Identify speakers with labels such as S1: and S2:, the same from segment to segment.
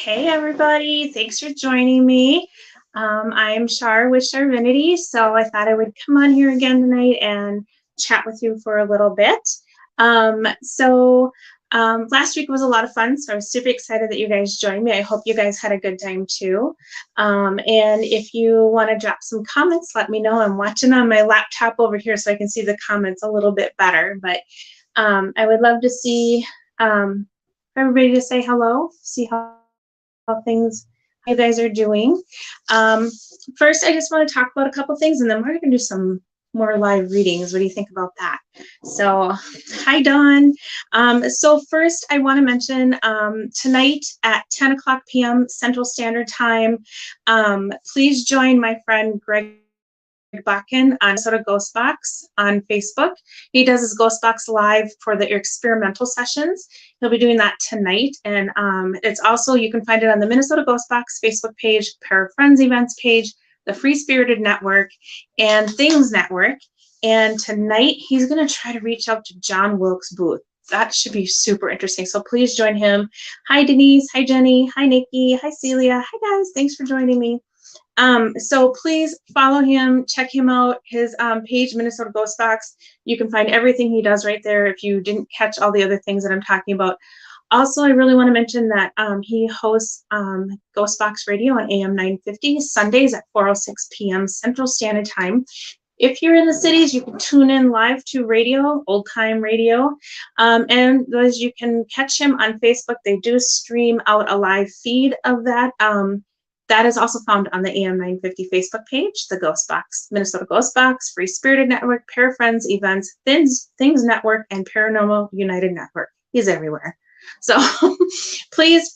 S1: Hey everybody, thanks for joining me. I'm Char with Charvinity, so I thought I would come on here again tonight and chat with you for a little bit. Last week was a lot of fun, so I was super excited that you guys joined me. I hope you guys had a good time too. And if you want to drop some comments, let me know. I'm watching on my laptop over here so I can see the comments a little bit better, but I would love to see everybody to say hello, see how you guys are doing. First, I just want to talk about a couple things, and then we're going to do some more live readings. What do you think about that? So, hi, Dawn. So first, I want to mention tonight at 10 o'clock p.m. Central Standard Time, please join my friend Greg Bakken on Minnesota GhostBox on Facebook. He does his GhostBox live for the experimental sessions. He'll be doing that tonight, and it's also, you can find it on the Minnesota GhostBox Facebook page, Pair of Friends events page, the Free Spirited Network, and Things Network. And tonight he's going to try to reach out to John Wilkes Booth. That should be super interesting. So please join him. Hi Denise, hi Jenny, hi Nikki, hi Celia, hi guys, thanks for joining me. So please follow him, check him out, his page, Minnesota GhostBox. You can find everything he does right there if you didn't catch all the other things that I'm talking about. Also, I really want to mention that he hosts GhostBox Radio on AM 950 Sundays at 4:06 p.m. Central Standard Time. If you're in the cities, you can tune in live to radio, old time radio. And those, you can catch him on Facebook. They do stream out a live feed of that. That is also found on the AM 950 Facebook page, the GhostBox, Minnesota GhostBox, Free Spirited Network, Pair of Friends events, Things Network, and Paranormal United Network. He's everywhere. So please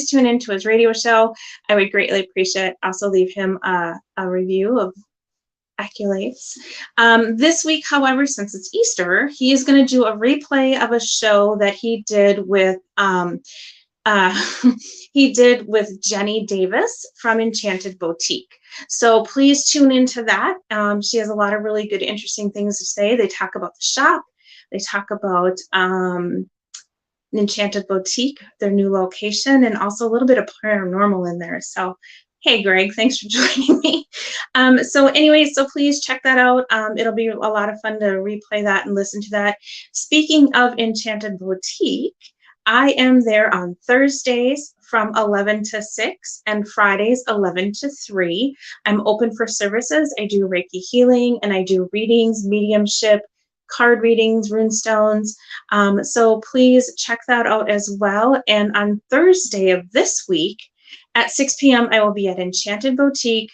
S1: tune into his radio show. I would greatly appreciate it. Also leave him a review of accolades. This week, however, since it's Easter, he is going to do a replay of a show that he did with Jenny Davis from Enchanted Boutique. So please tune into that. She has a lot of really good, interesting things to say. They talk about the shop. They talk about Enchanted Boutique, their new location, and also a little bit of paranormal in there. So, hey, Greg, thanks for joining me. So please check that out. It'll be a lot of fun to replay that and listen to that. Speaking of Enchanted Boutique, I am there on Thursdays from 11 to 6 and Fridays 11 to 3. I'm open for services. I do Reiki healing and I do readings, mediumship, card readings, rune stones. So please check that out as well. And on Thursday of this week at 6 p.m., I will be at Enchanted Boutique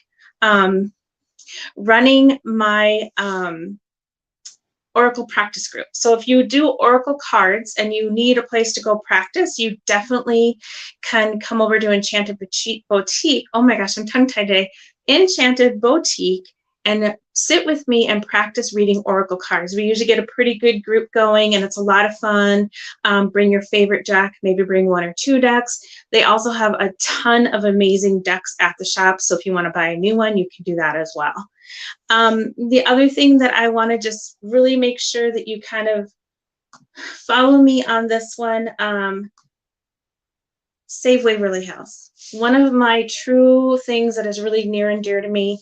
S1: running my Oracle practice group. So if you do Oracle cards and you need a place to go practice, you definitely can come over to Enchanted Boutique. Oh my gosh, I'm tongue-tied today. Enchanted Boutique, and sit with me and practice reading Oracle cards. We usually get a pretty good group going, and it's a lot of fun. Bring your favorite deck, maybe bring 1 or 2 decks. They also have a ton of amazing decks at the shop, so if you want to buy a new one, you can do that as well. The other thing that I want to just really make sure that you kind of follow me on this one, Save Waverly Hills. One of my true things that is really near and dear to me.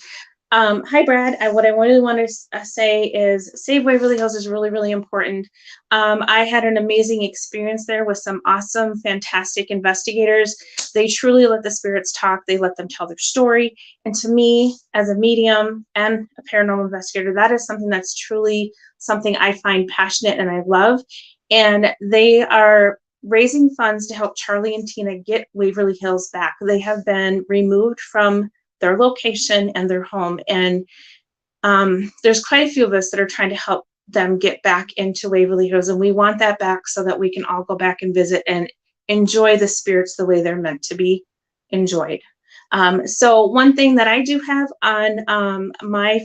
S1: Hi, Brad. What I really want to say is Save Waverly Hills is really, really important. I had an amazing experience there with some awesome, fantastic investigators. They truly let the spirits talk. They let them tell their story. And to me, as a medium and a paranormal investigator, that is something that's truly something I find passionate and I love. And they are raising funds to help Charlie and Tina get Waverly Hills back. They have been removed from their location and their home. And there's quite a few of us that are trying to help them get back into Waverly Hills. And we want that back so that we can all go back and visit and enjoy the spirits the way they're meant to be enjoyed. So one thing that I do have on my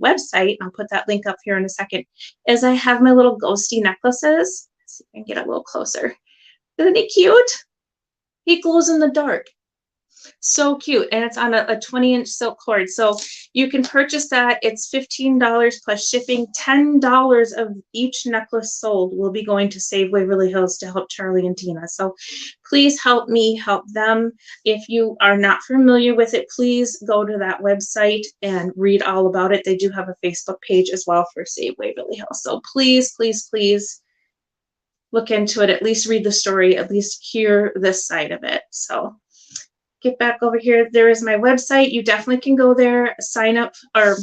S1: website, and I'll put that link up here in a second, is I have my little ghosty necklaces. Let's see if I can get a little closer. Isn't he cute? He glows in the dark. So cute. And it's on a 20-inch silk cord. So you can purchase that. It's $15 plus shipping. $10 of each necklace sold will be going to Save Waverly Hills to help Charlie and Tina. So please help me help them. If you are not familiar with it, please go to that website and read all about it. They do have a Facebook page as well for Save Waverly Hills. So please, please, please look into it. At least read the story, at least hear this side of it. So get back over here. There is my website. You definitely can go there, sign up, or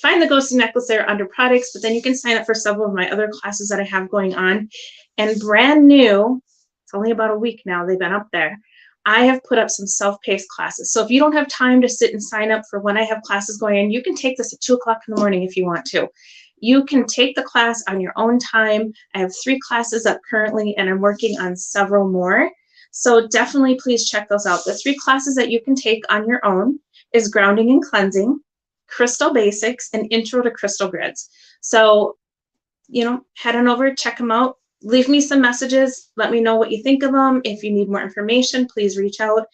S1: find the ghosting necklace there under products, but then you can sign up for several of my other classes that I have going on. And brand new, it's only about a week now, they've been up there, I have put up some self-paced classes. So if you don't have time to sit and sign up for when I have classes going on, you can take this at 2 o'clock in the morning if you want to. You can take the class on your own time. I have 3 classes up currently, and I'm working on several more. So definitely please check those out. The 3 classes that you can take on your own is Grounding and Cleansing, Crystal Basics, and Intro to Crystal Grids. So, you know, head on over, check them out. Leave me some messages. Let me know what you think of them. If you need more information, please reach out.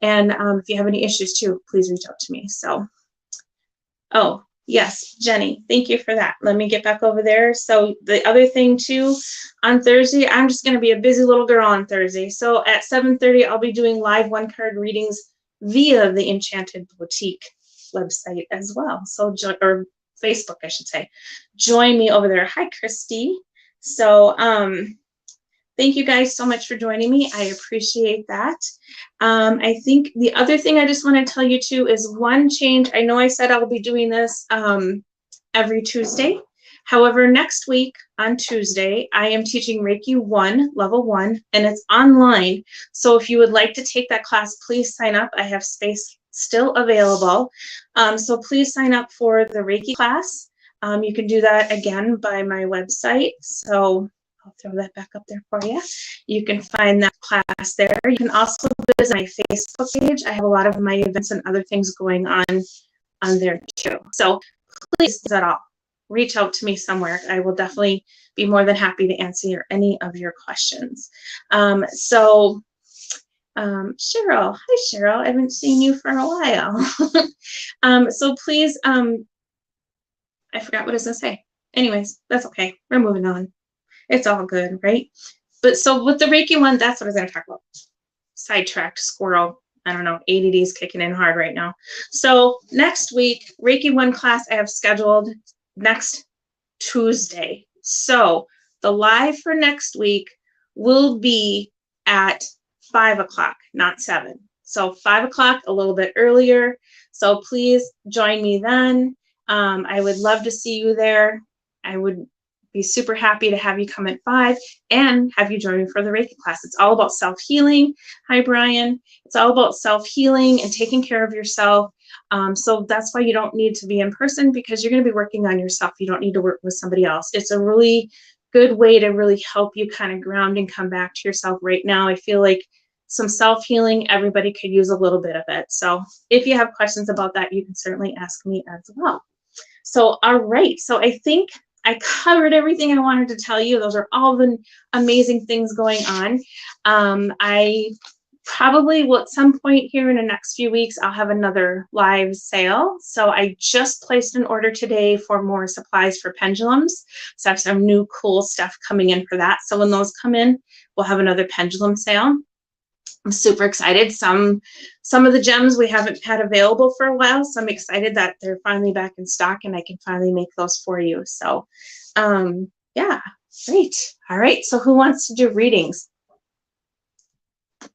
S1: And if you have any issues too, please reach out to me. So, oh, yes, Jenny, thank you for that. Let me get back over there. So the other thing too, on Thursday, I'm just going to be a busy little girl on Thursday. So at 7:30, I'll be doing live 1-card readings via the Enchanted Boutique website as well. So, or Facebook, I should say. Join me over there. Hi, Christy. So, thank you guys so much for joining me. I appreciate that. I think the other thing I just want to tell you too is one change. I know I said I'll be doing this every Tuesday. However, next week on Tuesday, I am teaching Reiki 1, level 1, and it's online. So if you would like to take that class, please sign up. I have space still available. So please sign up for the Reiki class. You can do that again by my website. So I'll throw that back up there for you. You can find that class there. You can also visit my Facebook page. I have a lot of my events and other things going on there too. So please, that all, reach out to me somewhere. I will definitely be more than happy to answer any of your questions. Cheryl, hi Cheryl, I haven't seen you for a while. So please, I forgot what I was gonna say. Anyways, that's okay. We're moving on. It's all good, right? But so with the Reiki 1, that's what I was going to talk about. Sidetracked squirrel. I don't know. ADD is kicking in hard right now. So next week, Reiki 1 class I have scheduled next Tuesday. So the live for next week will be at 5 o'clock, not 7. So 5 o'clock, a little bit earlier. So please join me then. I would love to see you there. I would be super happy to have you come at 5 and have you join me for the Reiki class. It's all about self-healing. Hi, Brian. It's all about self-healing and taking care of yourself. So that's why you don't need to be in person, because you're going to be working on yourself. You don't need to work with somebody else. It's a really good way to really help you kind of ground and come back to yourself right now. I feel like some self-healing, everybody could use a little bit of it. So if you have questions about that, you can certainly ask me as well. So, all right. So I think I covered everything I wanted to tell you. Those are all the amazing things going on. I probably will at some point here in the next few weeks, I'll have another live sale. So I just placed an order today for more supplies for pendulums. So I have some new cool stuff coming in for that. So when those come in, we'll have another pendulum sale. I'm super excited. Some of the gems we haven't had available for a while, so I'm excited that they're finally back in stock and I can finally make those for you. So yeah, great. All right, so who wants to do readings?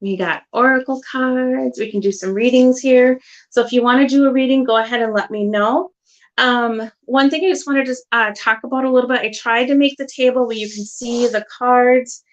S1: We got oracle cards. We can do some readings here. So if you want to do a reading, go ahead and let me know. One thing I just wanted to talk about a little bit, I tried to make the table where you can see the cards.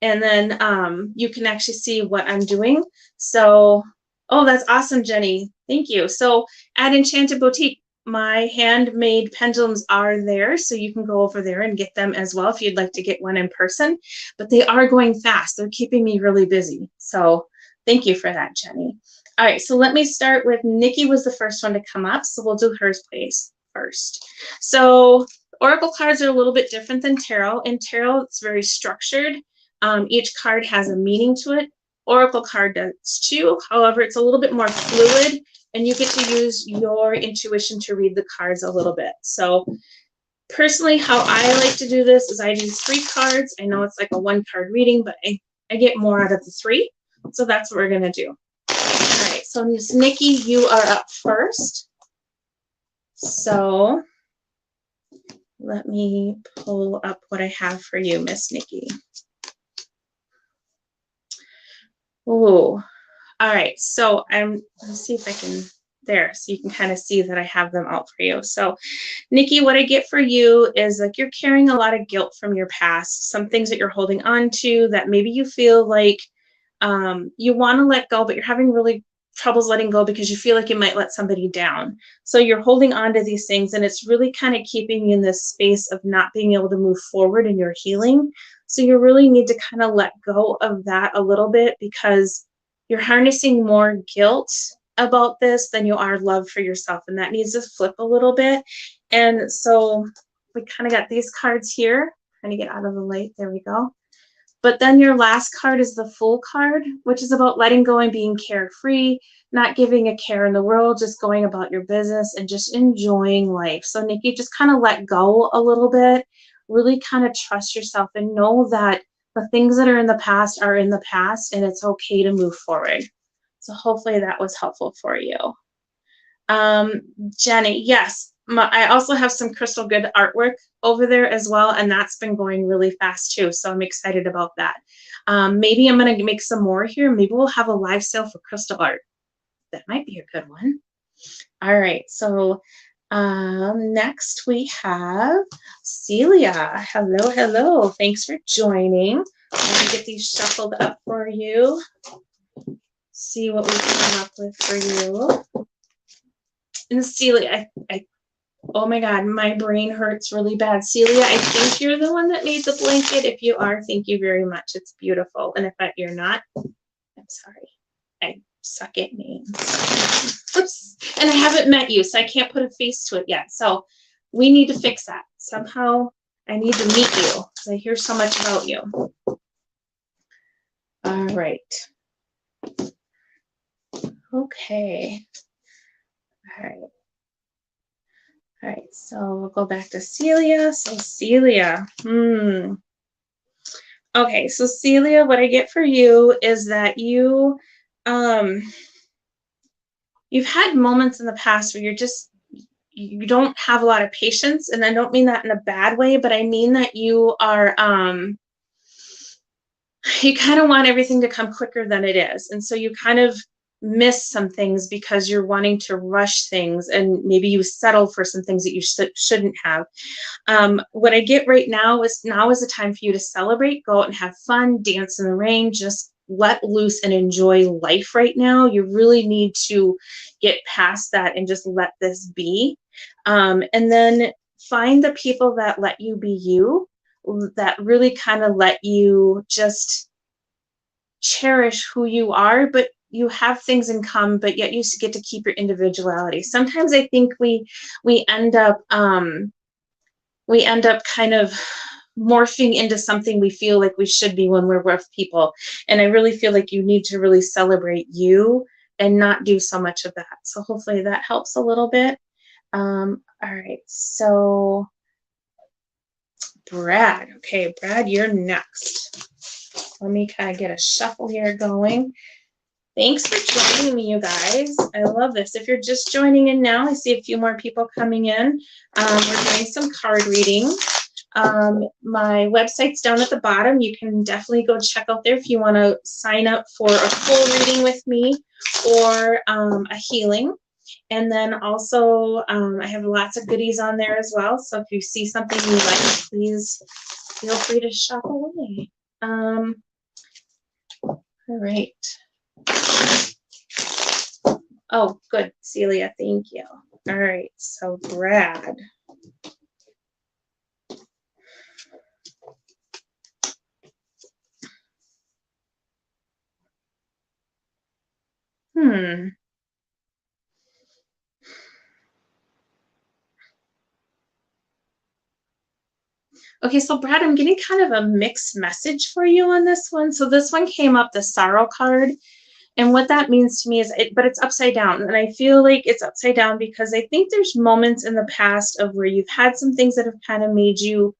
S1: And then you can actually see what I'm doing. So, oh, that's awesome, Jenny. Thank you. So at Enchanted Boutique, my handmade pendulums are there. So you can go over there and get them as well if you'd like to get one in person. But they are going fast. They're keeping me really busy. So thank you for that, Jenny. All right, so let me start with Nikki was the first one to come up. So we'll do hers, please, first. So oracle cards are a little bit different than tarot. In tarot, it's very structured. Each card has a meaning to it. Oracle card does too. However, it's a little bit more fluid, and you get to use your intuition to read the cards a little bit. So personally, how I like to do this is I do 3 cards. I know it's like a 1-card reading, but I get more out of the 3. So that's what we're going to do. All right, so Miss Nikki, you are up first. So let me pull up what I have for you, Miss Nikki. Oh, all right. So let's see if I can, there, so you can kind of see that I have them out for you. So Nikki, what I get for you is like you're carrying a lot of guilt from your past, some things that you're holding on to that maybe you feel like you want to let go, but you're having really troubles letting go because you feel like you might let somebody down. So you're holding on to these things, and it's really kind of keeping you in this space of not being able to move forward in your healing. So you really need to kind of let go of that a little bit, because you're harnessing more guilt about this than you are love for yourself, and that needs to flip a little bit. And so we kind of got these cards here. Trying to get out of the light. There we go. But then your last card is the Fool card, which is about letting go and being carefree, not giving a care in the world, just going about your business and just enjoying life. So Nikki, just kind of let go a little bit, really kind of trust yourself and know that the things that are in the past are in the past, and it's okay to move forward. So hopefully that was helpful for you. Jenny, yes, I also have some crystal good artwork over there as well, and that's been going really fast too, so I'm excited about that. Maybe I'm going to make some more here. Maybe we'll have a live sale for crystal art. That might be a good one. All right, so next we have Celia. Hello, hello. Thanks for joining. Let me get these shuffled up for you. See what we come up with for you. And Celia, oh my God, my brain hurts really bad. Celia, I think you're the one that made the blanket. If you are, thank you very much. It's beautiful. And if you're not, I'm sorry. I suck at names. And I haven't met you, so I can't put a face to it yet. So we need to fix that. Somehow I need to meet you because I hear so much about you. All right. Okay. All right. All right, so we'll go back to Celia. So Celia, okay, so Celia, what I get for you is that you've had moments in the past where you don't have a lot of patience, and I don't mean that in a bad way, but I mean that you are, you kind of want everything to come quicker than it is, and so you kind of miss some things because you're wanting to rush things, and maybe you settle for some things that you shouldn't have. What I get right now is the time for you to celebrate, go out and have fun, dance in the rain, just let loose and enjoy life right now. You really need to get past that and just let this be. And then find the people that let you be you, that really kind of let you just cherish who you are, but you have things in common, but yet you get to keep your individuality. Sometimes I think we end up kind of morphing into something we feel like we should be when we're with people. And I really feel like you need to really celebrate you and not do so much of that. So hopefully that helps a little bit. All right, so Brad. Okay, Brad, you're next. Let me kind of get a shuffle here going. Thanks for joining me, you guys. I love this. If you're just joining in now, I see a few more people coming in. We're doing some card reading. My website's down at the bottom. You can definitely go check out there if you want to sign up for a full reading with me or a healing. And then also, I have lots of goodies on there as well. So if you see something you like, please feel free to shop away. All right. Oh, good, Celia, thank you. All right, so Brad. Okay, so Brad, I'm getting kind of a mixed message for you on this one. So this one came up, the sorrow card. And what that means to me is, but it's upside down. And I feel like it's upside down because I think there's moments in the past of where you've had some things that have kind of made you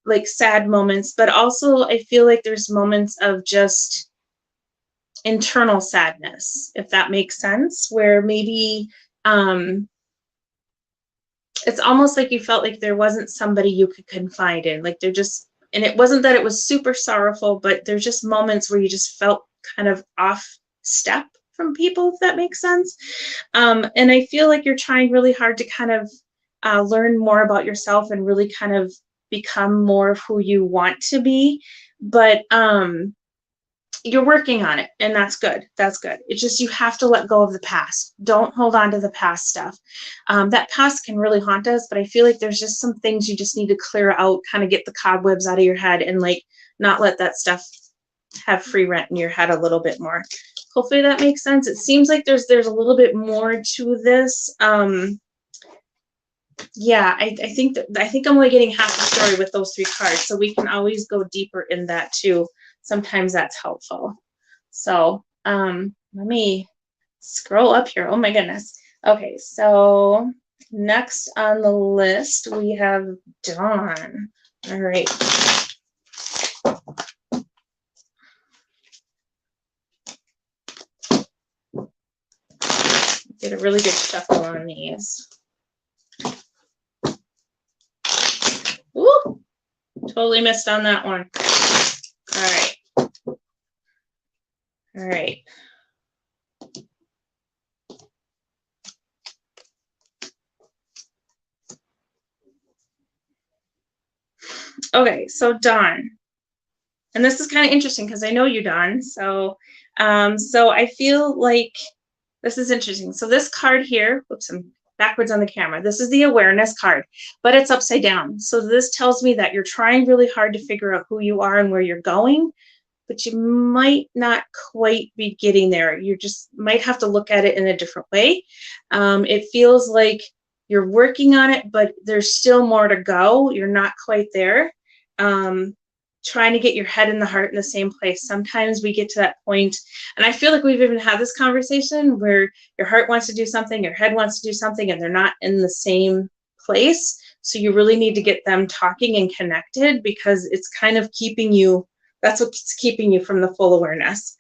S1: like sad moments, but also I feel like there's moments of just internal sadness, if that makes sense, where maybe it's almost like you felt like there wasn't somebody you could confide in, like they're just, and it wasn't that it was super sorrowful, but there's just moments where you just felt kind of off step from people, if that makes sense. And I feel like you're trying really hard to kind of learn more about yourself and really kind of become more of who you want to be. But you're working on it, and that's good. That's good. It's just you have to let go of the past. Don't hold on to the past stuff. That past can really haunt us, but I feel like there's just some things you just need to clear out, kind of get the cobwebs out of your head, and like not let that stuff have free rent in your head a little bit more. Hopefully that makes sense. It seems like there's a little bit more to this. Yeah, I think I'm only getting half the story with those 3 cards, so we can always go deeper in that too. Sometimes that's helpful. So let me scroll up here. Oh my goodness. Okay, so next on the list we have Dawn. All right. Did a really good shuffle on these. Ooh, totally missed on that one. All right. All right. Okay, so Dawn. And this is kind of interesting because I know you, Dawn. So, so I feel like this is interesting. So this card here, whoops, I'm backwards on the camera. This is the awareness card, but it's upside down. So this tells me that you're trying really hard to figure out who you are and where you're going, but you might not quite be getting there. You just might have to look at it in a different way. It feels like you're working on it, but there's still more to go. You're not quite there. Trying to get your head and the heart in the same place. Sometimes we get to that point, and I feel like we've even had this conversation where your heart wants to do something, your head wants to do something, and they're not in the same place. So you really need to get them talking and connected, because it's kind of keeping you, that's what's keeping you from the full awareness.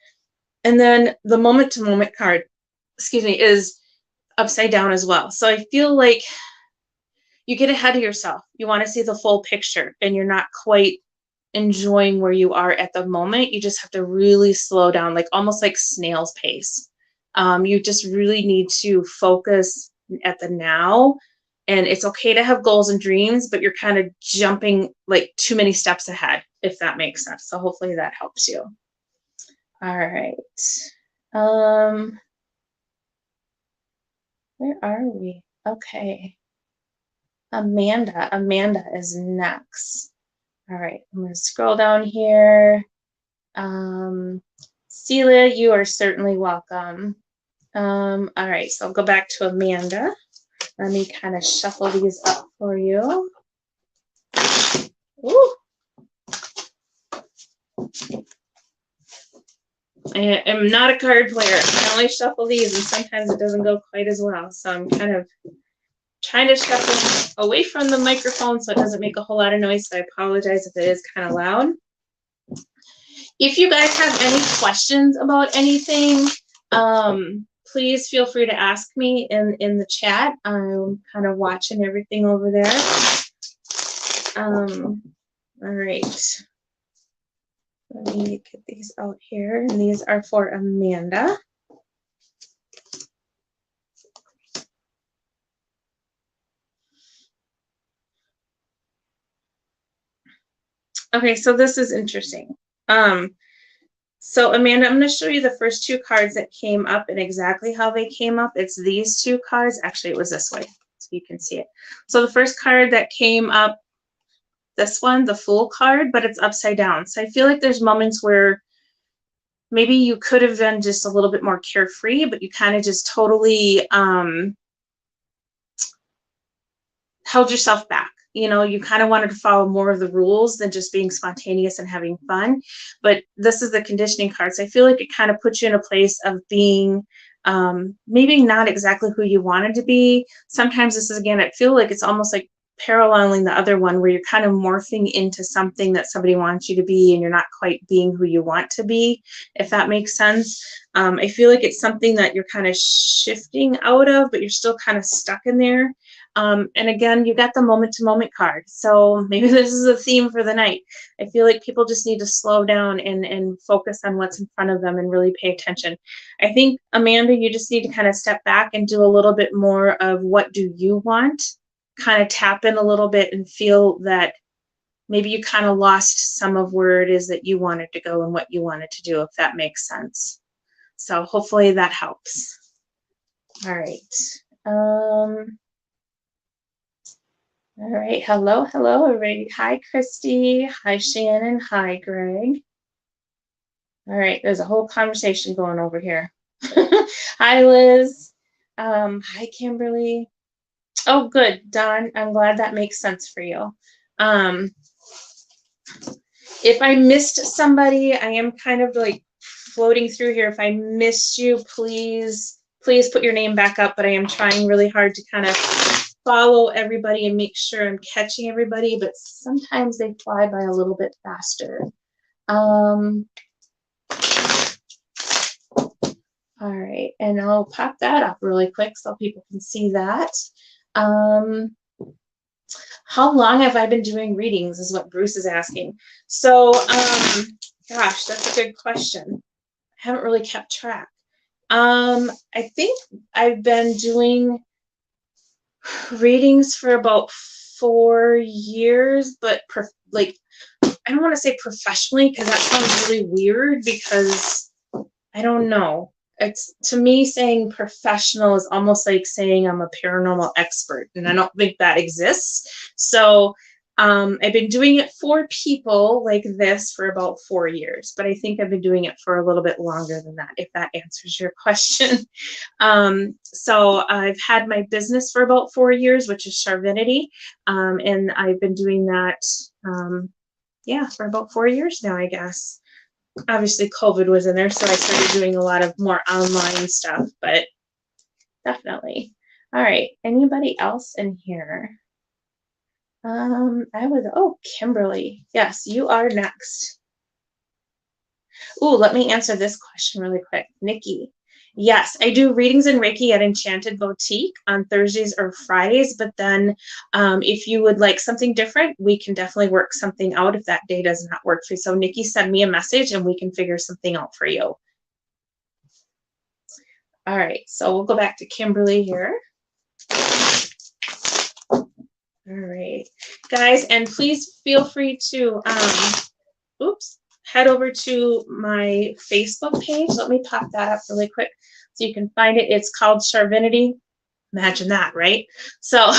S1: And then the moment to moment card, excuse me, is upside down as well. So I feel like you get ahead of yourself. You want to see the full picture, and you're not quite enjoying where you are at the moment. You just have to really slow down, like almost like snail's pace. You just really need to focus at the now. And it's okay to have goals and dreams, but you're kind of jumping like too many steps ahead, if that makes sense. So hopefully that helps you. All right. Where are we? Okay. Amanda is next. All right, I'm going to scroll down here. Celia, you are certainly welcome. All right, so I'll go back to Amanda. Let me kind of shuffle these up for you. Ooh. I am not a card player. I can only shuffle these, and sometimes it doesn't go quite as well. So I'm kind of trying to shuffle away from the microphone so it doesn't make a whole lot of noise. So I apologize if it is kind of loud. If you guys have any questions about anything, please feel free to ask me in the chat. I'm kind of watching everything over there. All right. Let me get these out here. And these are for Amanda. Okay, so this is interesting. So Amanda, I'm going to show you the first 2 cards that came up and exactly how they came up. It's these 2 cards. Actually, it was this way, so you can see it. So the first card that came up, this one, the Fool card, but it's upside down. So I feel like there's moments where maybe you could have been just a little bit more carefree, but you kind of just totally held yourself back. you know, you kind of wanted to follow more of the rules than just being spontaneous and having fun. But this is the conditioning card. So I feel like it kind of puts you in a place of being maybe not exactly who you wanted to be. Sometimes this is, again, I feel like it's almost like paralleling the other one where you're kind of morphing into something that somebody wants you to be and you're not quite being who you want to be, if that makes sense. I feel like it's something that you're kind of shifting out of, but you're still kind of stuck in there. And again, you got the moment to moment card. So maybe this is a theme for the night. I feel like people just need to slow down and focus on what's in front of them and really pay attention. I think, Amanda, you just need to kind of step back and do a little bit more of what do you want, kind of tap in a little bit and feel that maybe you kind of lost some of where it is that you wanted to go and what you wanted to do, if that makes sense. So hopefully that helps. All right. All right, hello, everybody. Hi, Christy. Hi, Shannon. Hi, Greg. All right, there's a whole conversation going over here. Hi, Liz. Hi, Kimberly. Oh, good, Don. I'm glad that makes sense for you. If I missed somebody, I am kind of like floating through here. If I missed you, please put your name back up, but I am trying really hard to kind of follow everybody and make sure I'm catching everybody, but sometimes they fly by a little bit faster. All right, and I'll pop that up really quick so people can see that. How long have I been doing readings is what Bruce is asking. So, gosh, that's a good question. I haven't really kept track. I think I've been doing readings for about 4 years, but like, I don't want to say professionally because that sounds really weird, because I don't know. It's, to me, saying professional is almost like saying I'm a paranormal expert, and I don't think that exists. So I've been doing it for people like this for about 4 years, but I think I've been doing it for a little bit longer than that, if that answers your question. So I've had my business for about 4 years, which is Charvinity, and I've been doing that, yeah, for about 4 years now, I guess. Obviously COVID was in there, so I started doing a lot of more online stuff, but definitely. All right, anybody else in here? Oh, Kimberly. Yes, you are next. Ooh, let me answer this question really quick. Nikki. Yes, I do readings and Reiki at Enchanted Boutique on Thursdays or Fridays, but then if you would like something different, we can definitely work something out if that day does not work for you. So Nikki, send me a message and we can figure something out for you. All right, so we'll go back to Kimberly here. All right, guys, and please feel free to, head over to my Facebook page. Let me pop that up really quick so you can find it. It's called Charvinity. Imagine that, right? So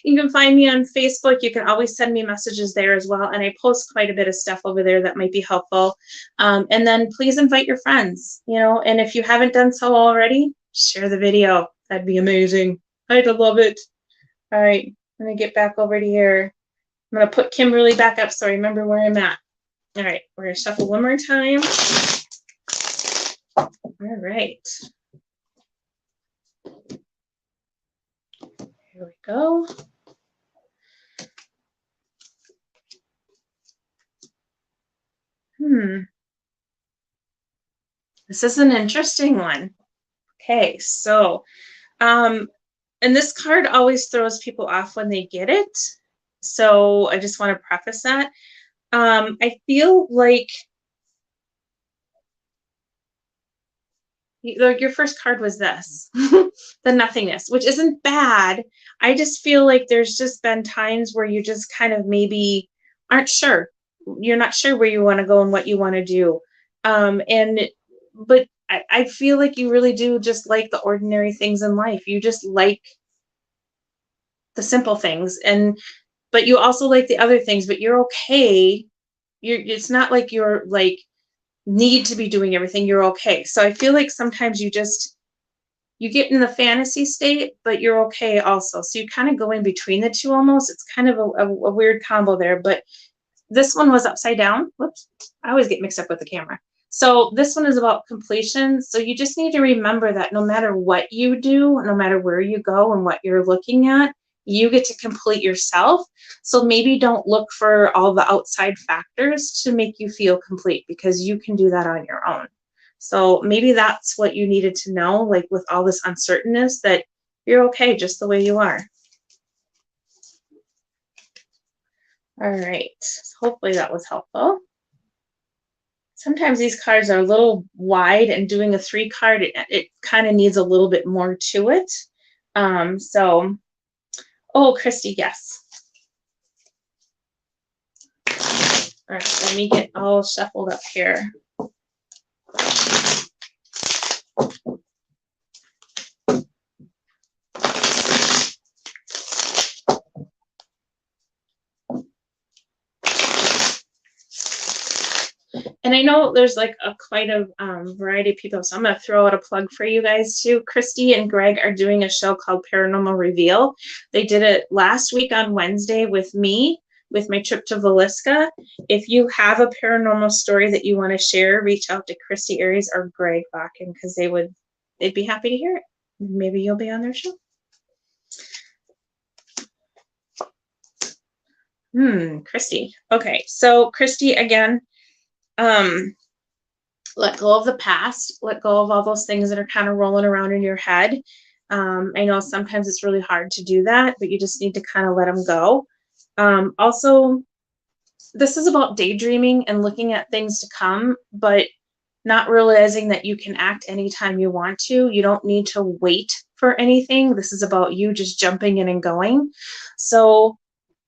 S1: you can find me on Facebook. You can always send me messages there as well. And I post quite a bit of stuff over there that might be helpful. And then please invite your friends, you know, and if you haven't done so already, share the video. That'd be amazing. I'd love it. All right, let me get back over to here. I'm going to put Kimberly back up so I remember where I'm at. All right, we're going to shuffle one more time. All right. Here we go. This is an interesting one. Okay, so, and this card always throws people off when they get it. So I just want to preface that. I feel like your first card was this, the nothingness, which isn't bad. I just feel like there's just been times where you just kind of maybe aren't sure. You're not sure where you want to go and what you want to do. But I feel like you really do just like the ordinary things in life. You just like the simple things, but you also like the other things, but you're okay. It's not like you're like need to be doing everything. You're okay. So I feel like sometimes you just you get in the fantasy state, but you're okay also. So you kind of go in between the two almost. It's kind of a weird combo there, but this one was upside down. Whoops. I always get mixed up with the camera. So this one is about completion. So you just need to remember that no matter what you do, no matter where you go and what you're looking at, you get to complete yourself. So maybe don't look for all the outside factors to make you feel complete, because you can do that on your own. So maybe that's what you needed to know, like with all this uncertainness, that you're okay just the way you are. All right, hopefully that was helpful. Sometimes these cards are a little wide, and doing a 3 card, it kind of needs a little bit more to it. Oh, Christy, yes. All right, let me get all shuffled up here. And I know there's like quite a variety of people, so I'm going to throw out a plug for you guys too. Christy and Greg are doing a show called Paranormal Reveal. They did it last week on Wednesday with me, with my trip to Villisca. If you have a paranormal story that you want to share, reach out to Christy Aries or Greg Bakken, because they'd be happy to hear it. Maybe you'll be on their show. Christy. Okay, so Christy, again, let go of the past, let go of all those things that are kind of rolling around in your head. I know sometimes it's really hard to do that, but you just need to kind of let them go. Also, this is about daydreaming and looking at things to come, but not realizing that you can act anytime you want to. You don't need to wait for anything. This is about you just jumping in and going. So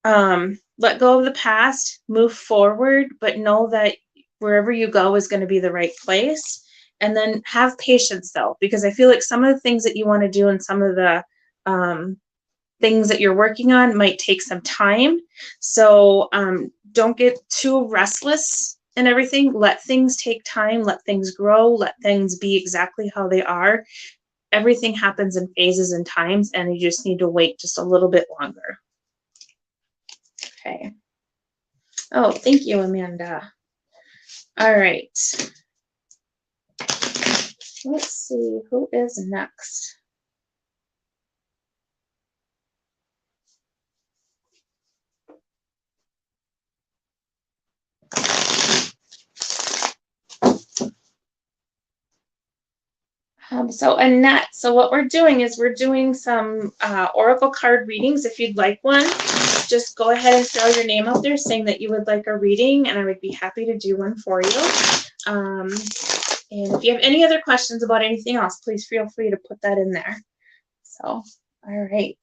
S1: let go of the past, move forward, but know that wherever you go is going to be the right place. And then have patience, though, because I feel like some of the things that you want to do and some of the things that you're working on might take some time. So don't get too restless and everything. Let things take time, let things grow, let things be exactly how they are. Everything happens in phases and times, and you just need to wait just a little bit longer. Okay. Oh, thank you, Amanda. All right. Let's see, who is next? So Annette, so what we're doing is we're doing some oracle card readings. If you'd like one, just go ahead and throw your name out there saying that you would like a reading, and I would be happy to do one for you. And if you have any other questions about anything else, please feel free to put that in there. So, all right.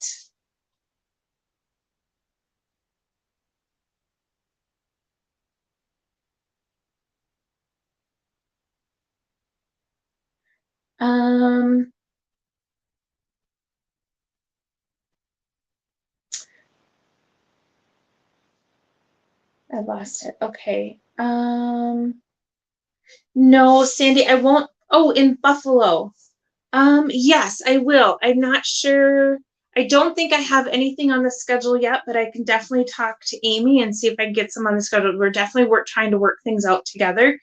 S1: I lost it. Okay. No, Sandy, I won't. Oh, in Buffalo. Yes, I will. I'm not sure. I don't think I have anything on the schedule yet, but I can definitely talk to Amy and see if I can get some on the schedule. We're definitely trying to work things out together.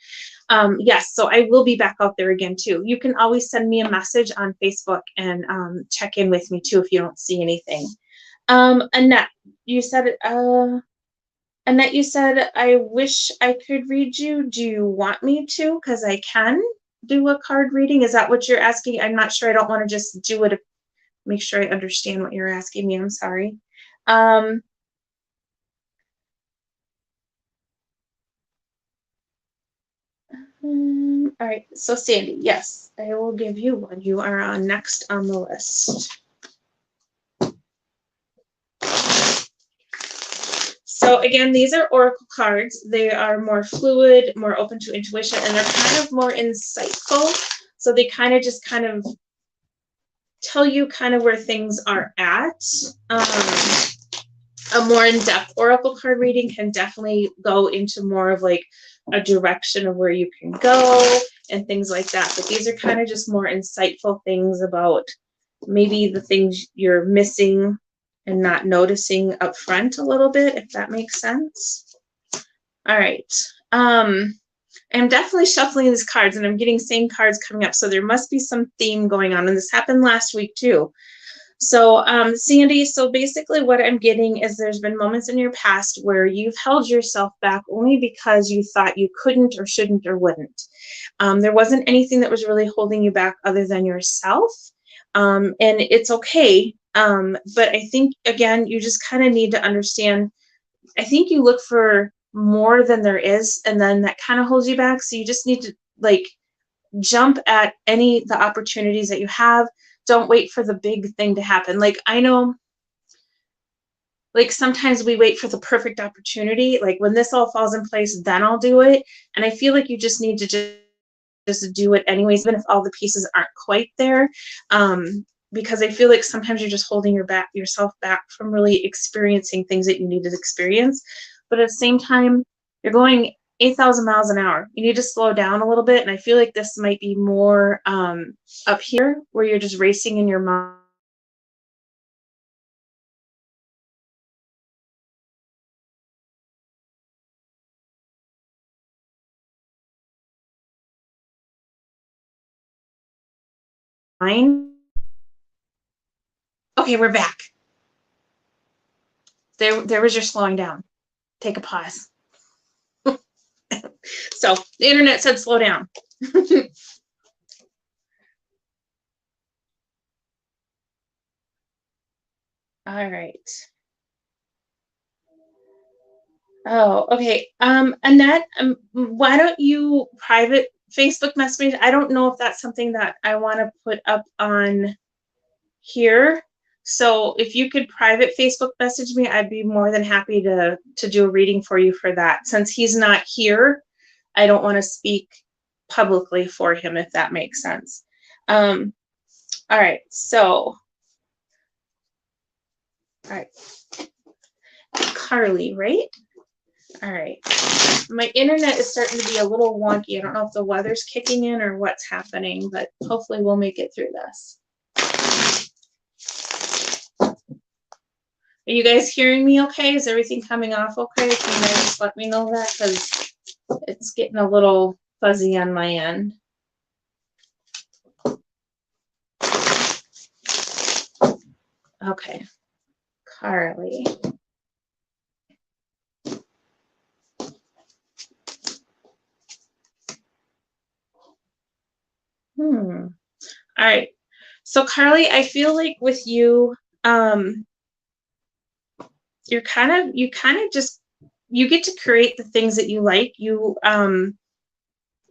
S1: Yes, so I will be back out there again too. You can always send me a message on Facebook and check in with me too if you don't see anything. Annette, you said Annette, you said, I wish I could read you. Do you want me to? Because I can do a card reading. Is that what you're asking? I'm not sure. I don't want to just do it. Make sure I understand what you're asking me. I'm sorry. All right. So Sandy, yes, I will give you one. You are on next on the list. So again, these are oracle cards. They are more fluid, more open to intuition, and they're kind of more insightful. So they kind of just kind of tell you kind of where things are at. A more in-depth oracle card reading can definitely go into more of like a direction of where you can go and things like that. But these are kind of just more insightful things about maybe the things you're missing and not noticing up front a little bit, if that makes sense. All right. I'm definitely shuffling these cards, and I'm getting same cards coming up. So there must be some theme going on. And this happened last week too. So Sandy, so basically what I'm getting is there's been moments in your past where you've held yourself back only because you thought you couldn't or shouldn't or wouldn't. There wasn't anything that was really holding you back other than yourself. And it's okay. But I think, again, you just kind of need to understand, I think you look for more than there is, and then that kind of holds you back. So you just need to like jump at the opportunities that you have. Don't wait for the big thing to happen. Like, I know, like, sometimes we wait for the perfect opportunity. Like, when this all falls in place, then I'll do it. And I feel like you just need to just do it anyways, even if all the pieces aren't quite there. Because I feel like sometimes you're just holding yourself back from really experiencing things that you need to experience. But at the same time, you're going 8,000 miles an hour. You need to slow down a little bit. And I feel like this might be more up here, where you're just racing in your mind. Okay, we're back. There was your slowing down. Take a pause. So the internet said slow down. All right. Oh, okay. Annette, why don't you private Facebook message? I don't know if that's something that I want to put up on here. So if you could private Facebook message me, I'd be more than happy to do a reading for you for that. Since he's not here, I don't want to speak publicly for him, if that makes sense. All right, so, all right. Carly, right? All right. My internet is starting to be a little wonky. I don't know if the weather's kicking in or what's happening, but hopefully we'll make it through this. Are you guys hearing me okay? Is everything coming off okay? Can you guys just let me know that? Because it's getting a little fuzzy on my end. Okay. Carly. All right. So Carly, I feel like with you, you kind of just, you get to create the things that you like. You're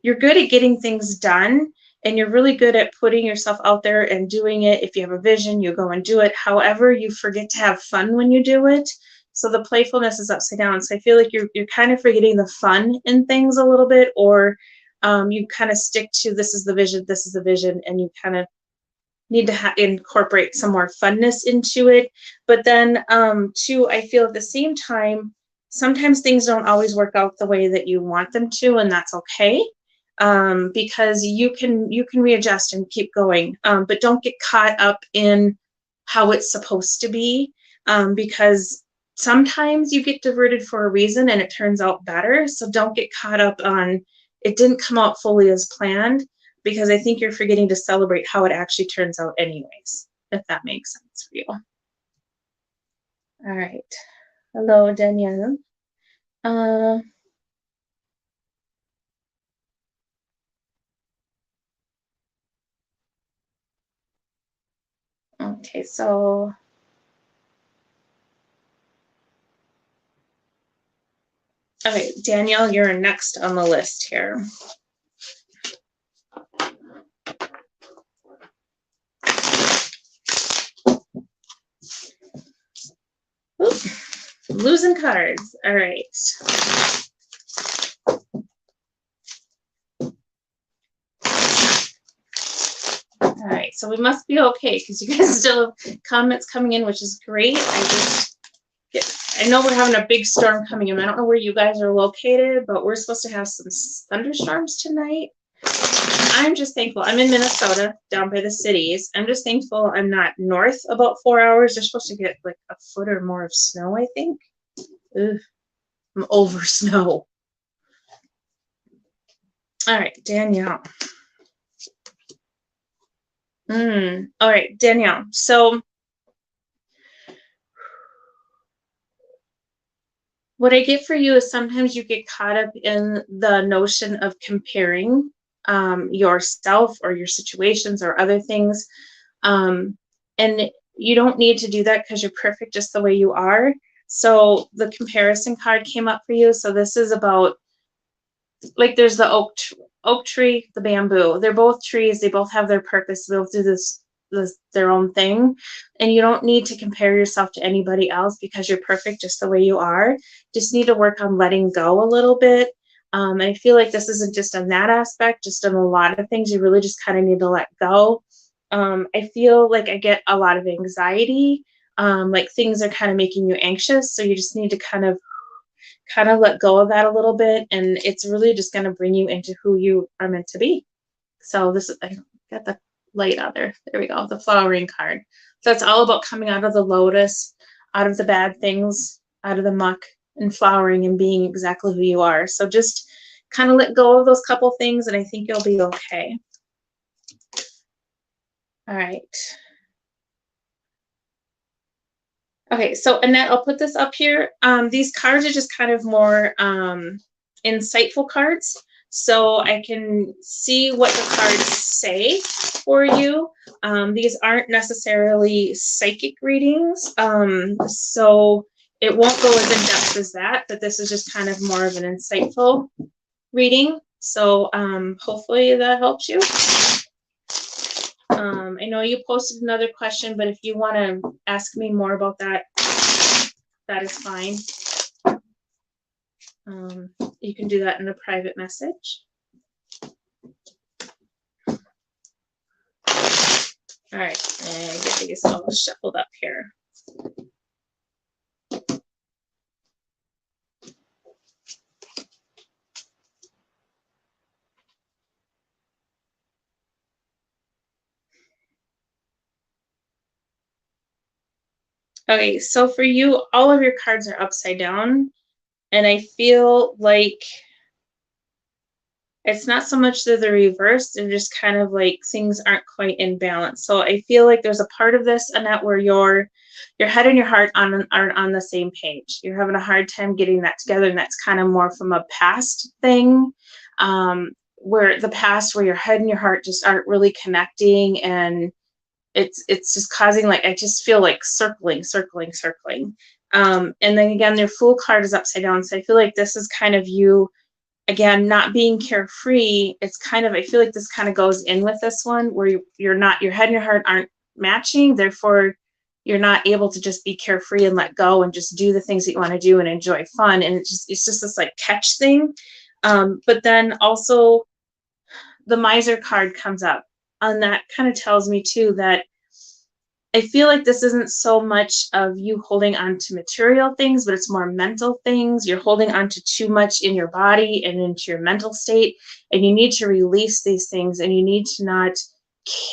S1: good at getting things done, and you're really good at putting yourself out there and doing it. If you have a vision, you go and do it. However, you forget to have fun when you do it. So the playfulness is upside down. So I feel like you're kind of forgetting the fun in things a little bit, or you kind of stick to this is the vision, and you kind of need to incorporate some more funness into it. But then too, I feel at the same time, sometimes things don't always work out the way that you want them to, and that's okay. Because you can readjust and keep going, but don't get caught up in how it's supposed to be, because sometimes you get diverted for a reason and it turns out better. So don't get caught up on it didn't come out fully as planned, because I think you're forgetting to celebrate how it actually turns out anyways, if that makes sense for you. All right. Hello, Danielle. Okay, so okay, Danielle, you're next on the list here. Oop, losing cards. All right. All right, so we must be okay because you guys still have comments coming in, which is great. I know we're having a big storm coming in. I don't know where you guys are located, but we're supposed to have some thunderstorms tonight. I'm just thankful. I'm in Minnesota, down by the cities. I'm just thankful I'm not north about 4 hours. They're supposed to get like a foot or more of snow, I think. Ugh, I'm over snow. All right, Danielle. All right, Danielle. So what I get for you is sometimes you get caught up in the notion of comparing yourself or your situations or other things. And you don't need to do that because you're perfect just the way you are. So the comparison card came up for you. So this is about, like, there's the oak tree, the bamboo. They're both trees. They both have their purpose. They both do this their own thing. And you don't need to compare yourself to anybody else because you're perfect just the way you are. Just need to work on letting go a little bit. And I feel like this isn't just on that aspect, just on a lot of things. You really just kind of need to let go. I feel like I get a lot of anxiety. Like things are kind of making you anxious. So you just need to kind of let go of that a little bit, and it's really just going to bring you into who you are meant to be. So this is, I got the light out there. There we go, the flowering card. So it's all about coming out of the lotus, out of the bad things, out of the muck, and flowering and being exactly who you are. So just kind of let go of those couple things, and I think you'll be okay. All right. Okay, so Annette, I'll put this up here. These cards are just kind of more insightful cards. So I can see what the cards say for you. These aren't necessarily psychic readings. So it won't go as in depth as that, but this is just kind of more of an insightful reading. So hopefully that helps you. I know you posted another question, but if you want to ask me more about that, that is fine. You can do that in a private message. All right, and get these all shuffled up here. Okay, so for you, all of your cards are upside down, and I feel like it's not so much that they're reversed, they're just kind of like things aren't quite in balance. So I feel like there's a part of this, Annette, where your head and your heart aren't on the same page. You're having a hard time getting that together, and that's kind of more from a past thing, where the past, where your head and your heart just aren't really connecting, and it's just causing, like, I just feel like circling. And then again, their Fool card is upside down. So I feel like this is kind of you, again, not being carefree. It's kind of, I feel like this kind of goes in with this one, where you're not, your head and your heart aren't matching. Therefore, you're not able to just be carefree and let go and just do the things that you want to do and enjoy fun. And it's just this like catch thing. But then also the Miser card comes up, and that kind of tells me too that I feel like this isn't so much of you holding on to material things, but it's more mental things. You're holding on to too much in your body and into your mental state, and you need to release these things, and you need to not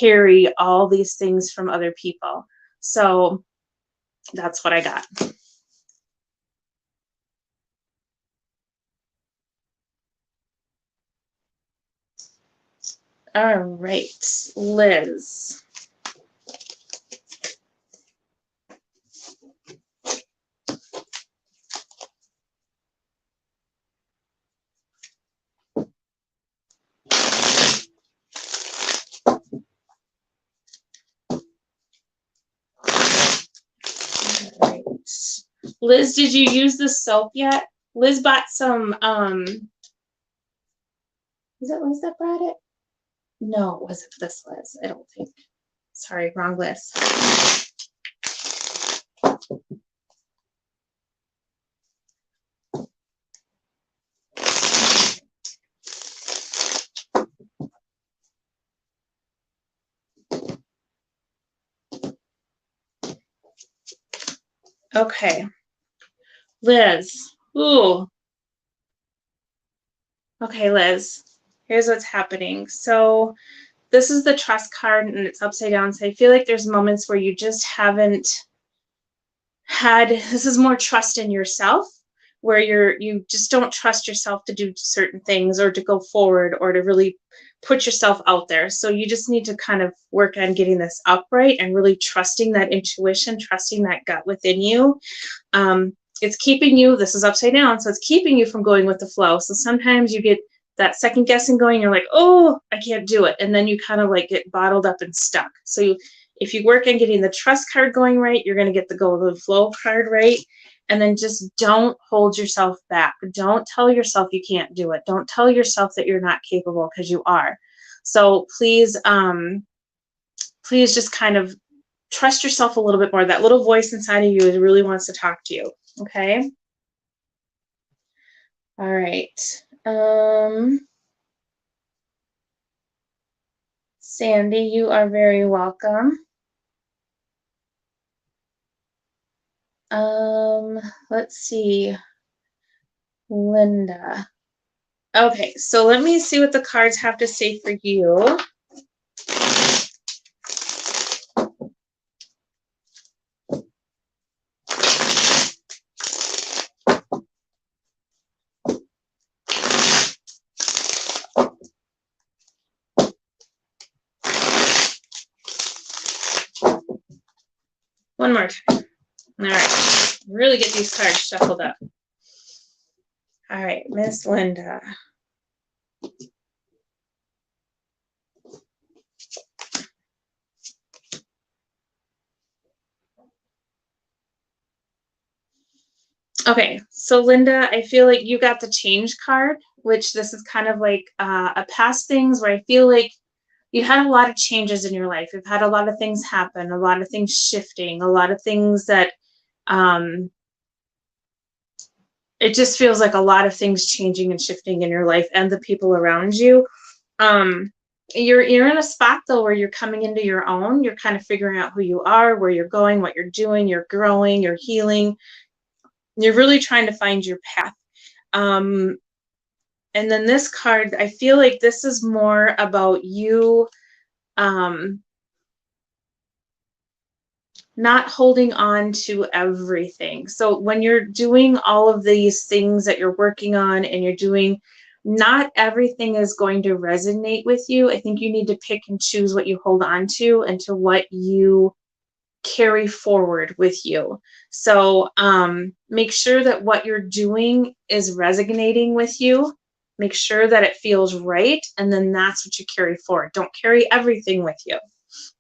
S1: carry all these things from other people. So that's what I got. All right, Liz. Liz, did you use the soap yet? Liz bought some, is it Liz that brought it? No, it wasn't this Liz, I don't think. Sorry, wrong Liz. Okay. Liz. Ooh. Okay, Liz. here's what's happening. So this is the trust card and it's upside down. So I feel like there's moments where you just haven't had, this is more trust in yourself, where you just don't trust yourself to do certain things or to go forward or to really put yourself out there. So you just need to kind of work on getting this upright and really trusting that intuition, trusting that gut within you. It's keeping you, this is upside down, so it's keeping you from going with the flow. So sometimes you get that second guessing going, you're like, oh, I can't do it. And then you kind of like get bottled up and stuck. So if you work on getting the trust card going right, you're going to get the go with the flow card right. And then just don't hold yourself back. Don't tell yourself you can't do it. Don't tell yourself that you're not capable, because you are. So please, please just kind of trust yourself a little bit more. That little voice inside of you really wants to talk to you. Okay. All right. Sandy, you are very welcome. Let's see. Linda. Okay, so let me see what the cards have to say for you. One more time. All right, really get these cards shuffled up. All right, Miss Linda. Okay, so Linda, I feel like you got the change card, which this is kind of like a past things where I feel like you had a lot of changes in your life. You've had a lot of things happen, a lot of things shifting, a lot of things that it just feels like a lot of things changing and shifting in your life and the people around you. You're in a spot though where you're coming into your own. You're kind of figuring out who you are, where you're going, what you're doing. You're growing, you're healing. You're really trying to find your path. And then this card, I feel like this is more about you not holding on to everything. So when you're doing all of these things that you're working on and you're doing, not everything is going to resonate with you. I think you need to pick and choose what you hold on to and to what you carry forward with you. So make sure that what you're doing is resonating with you. Make sure that it feels right. And then that's what you carry forward. Don't carry everything with you.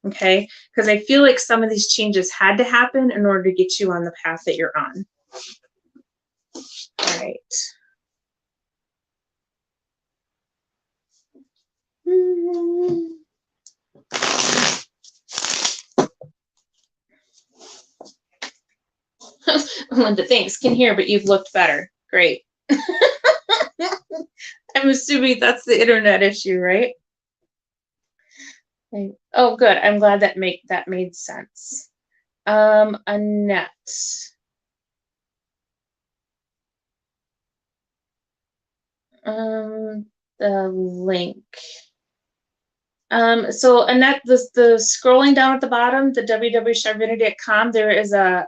S1: Okay, because I feel like some of these changes had to happen in order to get you on the path that you're on. All right. Linda, thanks. Can hear, but you've looked better. Great. I'm assuming that's the internet issue, right? Oh, good. I'm glad that made sense. Annette. The link. So Annette, the scrolling down at the bottom, the www.charvinity.com, there is a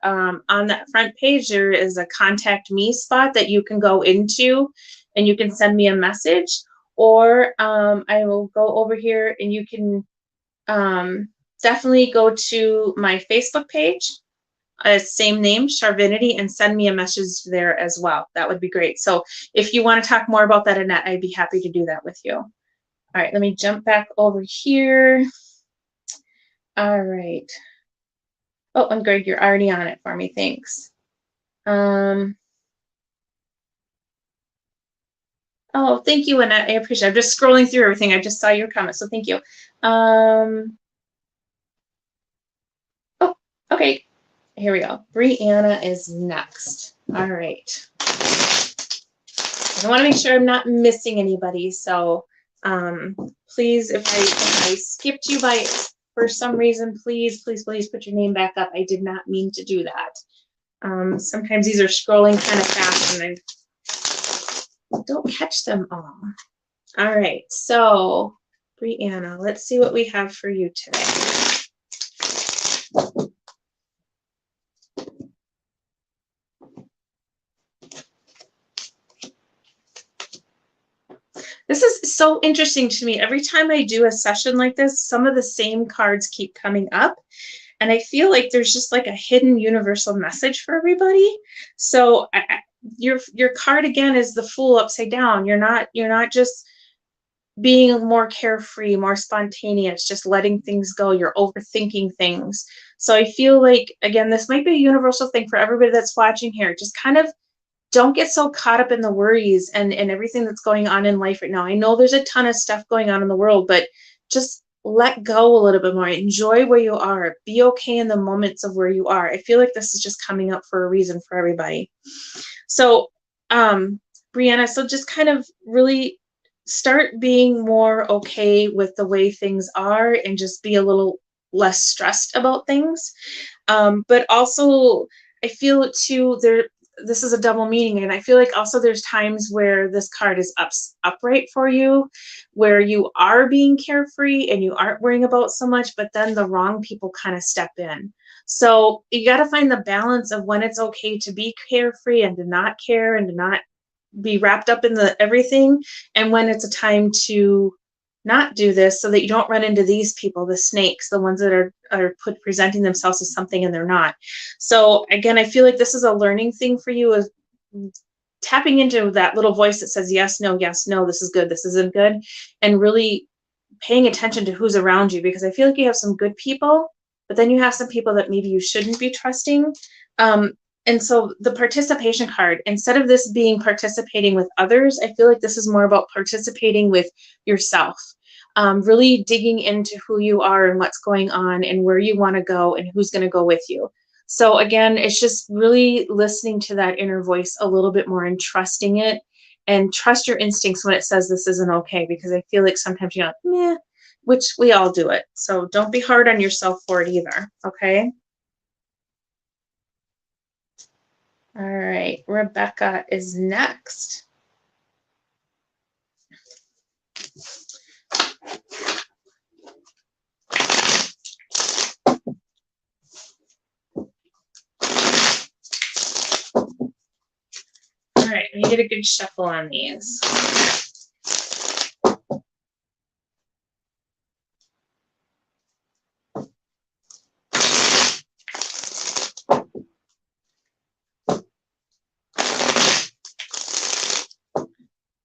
S1: on that front page, there is a contact me spot that you can go into and you can send me a message, or I will go over here and you can definitely go to my Facebook page, same name, Charvinity, and send me a message there as well. That would be great. So if you want to talk more about that, Annette, I'd be happy to do that with you. All right, let me jump back over here. All right. Oh, and Greg, you're already on it for me. Thanks. Oh, thank you, Annette. I appreciate it. I'm just scrolling through everything. I just saw your comment, so thank you. Oh, okay. Here we go. Brianna is next. All right. I want to make sure I'm not missing anybody. So please, if I skipped you by for some reason, please put your name back up. I did not mean to do that. Sometimes these are scrolling kind of fast and I don't catch them all. All right, so Brianna, let's see what we have for you today. This is so interesting to me. Every time I do a session like this, some of the same cards keep coming up. And I feel like there's just like a hidden universal message for everybody. So your card again is the Fool upside down. You're not just being more carefree, more spontaneous, just letting things go. You're overthinking things. So I feel like, again, this might be a universal thing for everybody that's watching here. Just kind of don't get so caught up in the worries and everything that's going on in life right now. I know there's a ton of stuff going on in the world, but just let go a little bit more. Enjoy where you are. Be okay in the moments of where you are. I feel like this is just coming up for a reason for everybody. So, Brianna, so just kind of really start being more okay with the way things are and just be a little less stressed about things. But also, I feel too, this is a double meaning, and I feel like also there's times where this card is upright for you, where you are being carefree and you aren't worrying about so much, but then the wrong people kind of step in. So you got to find the balance of when it's okay to be carefree and to not care and to not be wrapped up in the everything, and when it's a time to not do this, so that you don't run into these people, the snakes, the ones that are presenting themselves as something and they're not. So again, I feel like this is a learning thing for you, is tapping into that little voice that says yes, no, this is good, this isn't good, and really paying attention to who's around you, because I feel like you have some good people, but then you have some people that maybe you shouldn't be trusting. And so the participation card, instead of this being participating with others, I feel like this is more about participating with yourself. Really digging into who you are and what's going on and where you want to go and who's going to go with you. So again, it's just really listening to that inner voice a little bit more and trusting it, and trust your instincts when it says this isn't okay, because I feel like sometimes you're like, meh, which we all do it. So don't be hard on yourself for it either. Okay. All right, Rebecca is next. All right, let me get a good shuffle on these.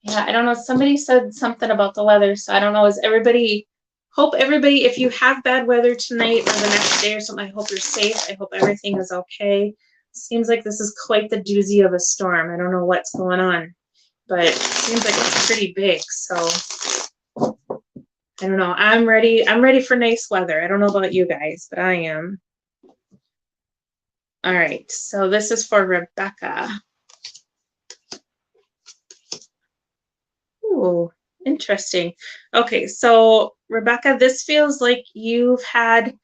S1: Yeah, I don't know. Somebody said something about the weather, so I don't know. Is everybody, hope everybody, if you have bad weather tonight or the next day or something, I hope you're safe. I hope everything is okay. Seems like this is quite the doozy of a storm. I don't know what's going on, but it seems like it's pretty big. So I don't know. I'm ready. I'm ready for nice weather. I don't know about you guys, but I am. All right. So this is for Rebecca. Ooh, interesting. Okay. So Rebecca, this feels like you've had,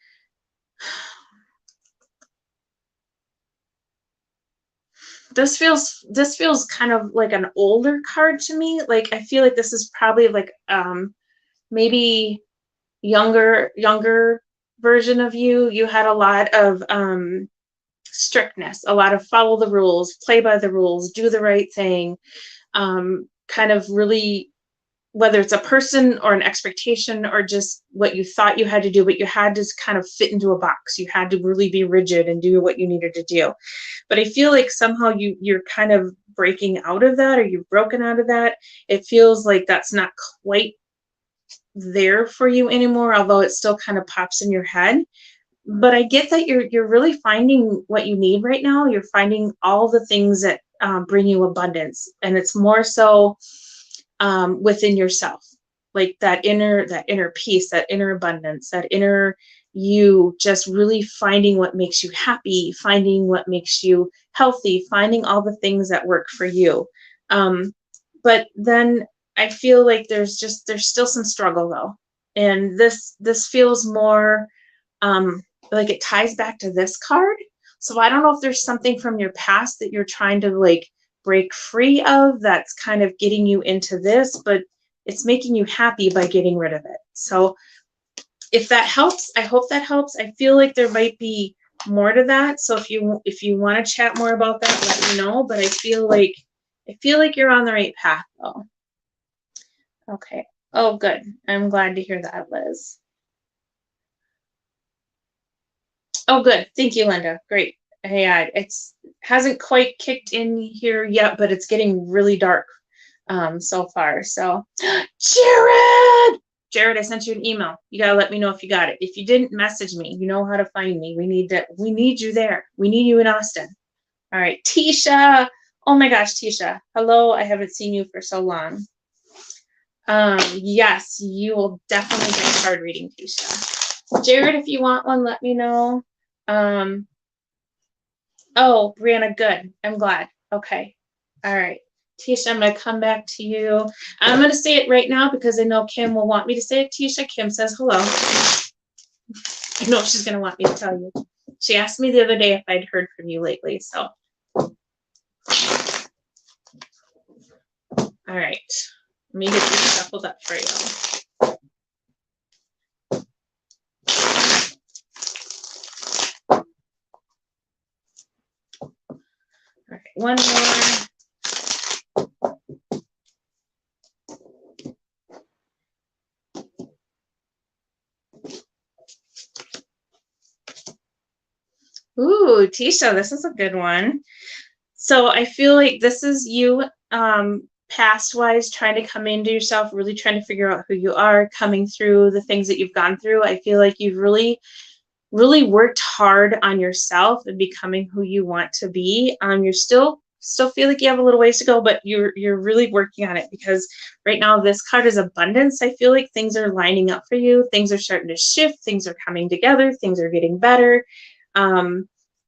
S1: this feels kind of like an older card to me. Like I feel like this is probably like maybe younger version of you. You had a lot of strictness, a lot of follow the rules, play by the rules, do the right thing, kind of really, whether it's a person or an expectation or just what you thought you had to do, but you had to kind of fit into a box. You had to really be rigid and do what you needed to do. But I feel like somehow you're kind of breaking out of that, or you've broken out of that. It feels like that's not quite there for you anymore, although it still kind of pops in your head. But I get that you're really finding what you need right now. You're finding all the things that bring you abundance, and it's more so within yourself, like that inner peace, that inner abundance, that inner you, just really finding what makes you happy, finding what makes you healthy, finding all the things that work for you. But then I feel like there's still some struggle though, and this feels more like it ties back to this card. So I don't know if there's something from your past that you're trying to like break free of that's kind of getting you into this, but it's making you happy by getting rid of it. So if that helps, I hope that helps. I feel like there might be more to that. So if you want to chat more about that, let me know. But I feel like you're on the right path though. Okay. Oh, good. I'm glad to hear that, Liz. Oh, good. Thank you, Linda. Great. Hey, it's hasn't quite kicked in here yet, but it's getting really dark so far. So, Jared, I sent you an email. You gotta let me know if you got it. If you didn't, message me. You know how to find me. We need you there. We need you in Austin. All right, Tisha. Oh my gosh, Tisha. Hello. I haven't seen you for so long. Yes, you will definitely get a card reading, Tisha. Jared, if you want one, let me know. Oh, Brianna, good. I'm glad. Okay. All right. Tisha, I'm going to come back to you. I'm going to say it right now because I know Kim will want me to say it. Tisha, Kim says hello. I know she's going to want me to tell you. She asked me the other day if I'd heard from you lately. So, all right. Let me get this shuffled up for you. All right, one more. Ooh, Tisha, this is a good one. So I feel like this is you past wise trying to come into yourself, really trying to figure out who you are, coming through the things that you've gone through. I feel like you've really worked hard on yourself and becoming who you want to be. You're still feel like you have a little ways to go, but you're really working on it, because right now this card is abundance. I feel like things are lining up for you. Things are starting to shift. Things are coming together. Things are getting better.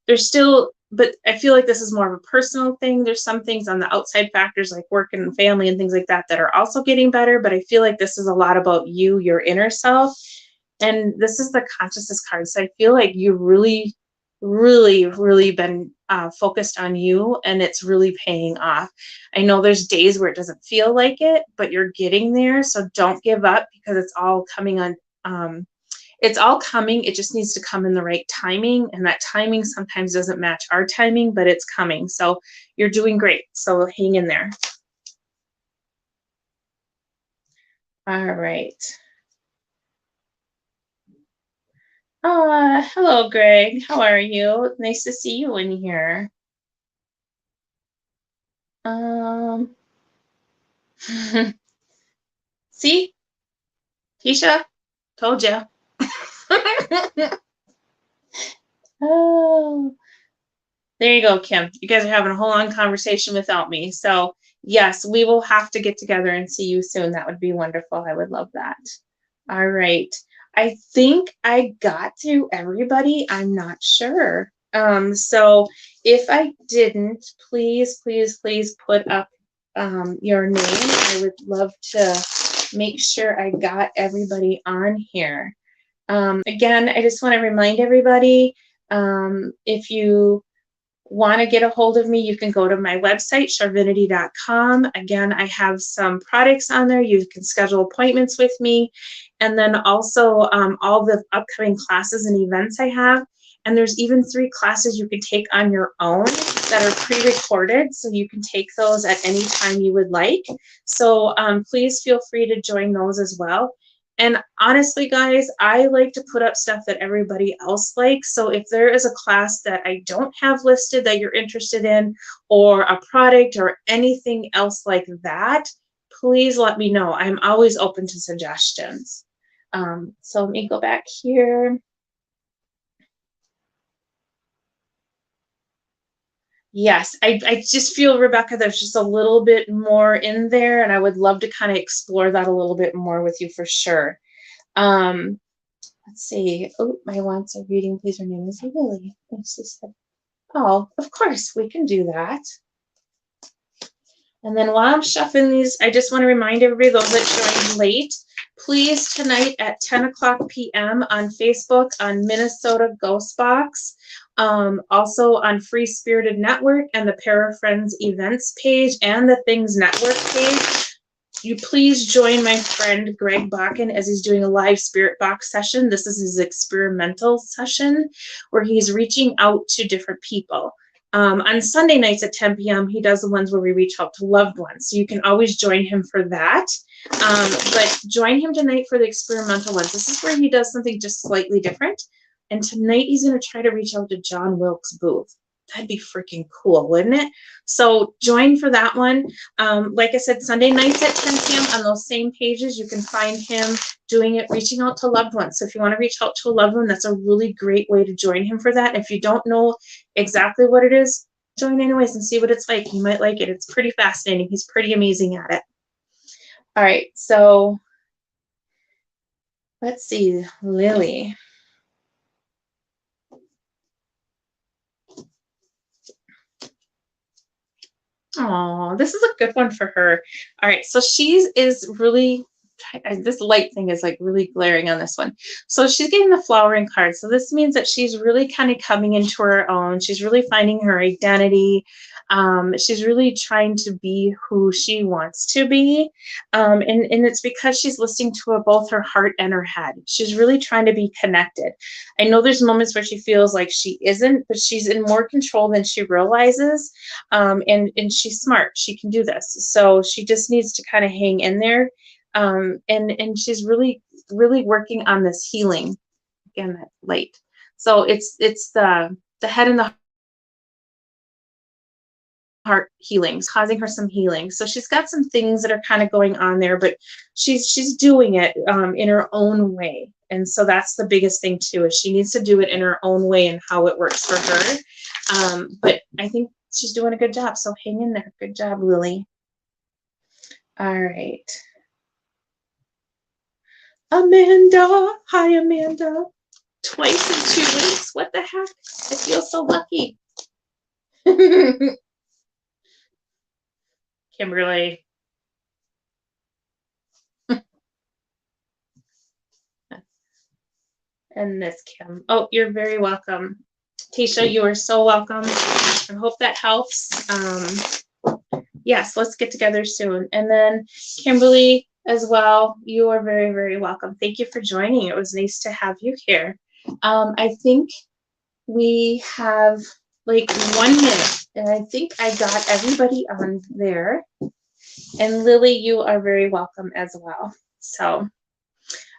S1: There's still, but I feel like this is more of a personal thing. There's some things on the outside factors like work and family and things like that that are also getting better. But I feel like this is a lot about you, your inner self. And this is the consciousness card. So I feel like you really been focused on you, and it's really paying off. I know there's days where it doesn't feel like it, but you're getting there. So don't give up, because it's all coming on. It's all coming. It just needs to come in the right timing. And that timing sometimes doesn't match our timing, but it's coming. So you're doing great. So hang in there. All right. Hello, Greg. How are you? Nice to see you in here. See? Tisha? Told ya. Oh, there you go, Kim. You guys are having a whole long conversation without me. So yes, we will have to get together and see you soon. That would be wonderful. I would love that. All right. I think I got through everybody. I'm not sure. So if I didn't, please put up your name. I would love to make sure I got everybody on here. Again, I just want to remind everybody, if you want to get a hold of me, you can go to my website, charvinity.com. Again, I have some products on there. You can schedule appointments with me. And then also all the upcoming classes and events I have. And there's even 3 classes you can take on your own that are pre-recorded. So you can take those at any time you would like. So please feel free to join those as well. And honestly, guys, I like to put up stuff that everybody else likes. So if there is a class that I don't have listed that you're interested in, or a product or anything else like that, please let me know. I'm always open to suggestions. So let me go back here. Yes, I just feel, Rebecca, there's just a little bit more in there, and I would love to kind of explore that a little bit more with you for sure. Let's see. Oh, my wants are reading. Please, her name is Waverly. Oh, of course, we can do that. And then while I'm shuffling these, I just want to remind everybody, those that joined late, please tonight at 10 o'clock p.m. on Facebook on Minnesota GhostBox. Also on Free Spirited Network and the Para Friends events page and the Things Network page. you please join my friend Greg Bakken as he's doing a live spirit box session. This is his experimental session where he's reaching out to different people. On Sunday nights at 10 p.m., he does the ones where we reach out to loved ones. So you can always join him for that. But join him tonight for the experimental ones. This is where he does something just slightly different. And tonight he's going to try to reach out to John Wilkes Booth. That'd be freaking cool, wouldn't it? So join for that one. Like I said, Sunday nights at 10 p.m. on those same pages, you can find him doing it, reaching out to loved ones. So if you want to reach out to a loved one, that's a really great way to join him for that. If you don't know exactly what it is, join anyways and see what it's like. You might like it. It's pretty fascinating. He's pretty amazing at it. All right, so let's see, Lily. Oh, this is a good one for her. All right, so is really, this light thing is like really glaring on this one. So she's getting the flowering card. So this means that she's really kind of coming into her own. She's really finding her identity. She's really trying to be who she wants to be. And it's because she's listening to both her heart and her head. She's really trying to be connected. I know there's moments where she feels like she isn't, but she's in more control than she realizes. And she's smart. She can do this. So she just needs to kind of hang in there. And she's really, really working on this healing. Again, that light. So it's the head and the heart healings, causing her some healing. So she's got some things that are kind of going on there, but she's doing it in her own way. And so that's the biggest thing too, is she needs to do it in her own way and how it works for her. But I think she's doing a good job. So hang in there. Good job, Lily. All right. Amanda. Hi, Amanda. Twice in 2 weeks. What the heck? I feel so lucky. Kimberly. And this Kim. Oh, you're very welcome. Tasha, you are so welcome. I hope that helps. Yes, let's get together soon. And then Kimberly as well, you are very, very welcome. Thank you for joining. It was nice to have you here. I think we have like 1 minute, and I think I got everybody on there. And Lily, you are very welcome as well. So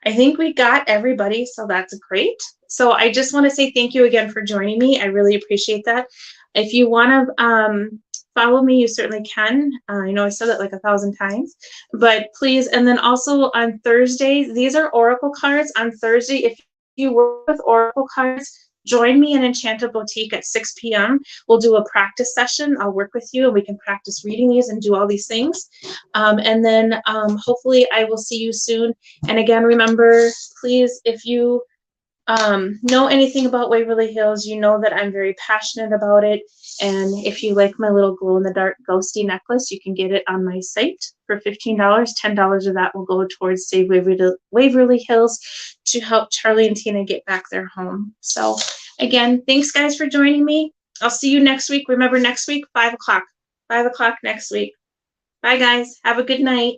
S1: I think we got everybody, so that's great. So I just want to say thank you again for joining me. I really appreciate that. If you want to follow me, you certainly can. I know I said that like 1,000 times, but please. And then also on Thursday, these are Oracle cards. On Thursday, if you work with Oracle cards, join me in Enchanted Boutique at 6 p.m. We'll do a practice session. I'll work with you and we can practice reading these and do all these things. And then hopefully I will see you soon. And again, remember, please, if you know anything about Waverly Hills, you know that I'm very passionate about it. And if you like my little glow-in-the-dark ghosty necklace, you can get it on my site for $15. $10 of that will go towards Save Waverly Hills to help Charlie and Tina get back their home. So again, thanks guys for joining me. I'll see you next week. Remember, next week, 5 o'clock. 5 o'clock next week. Bye guys. Have a good night.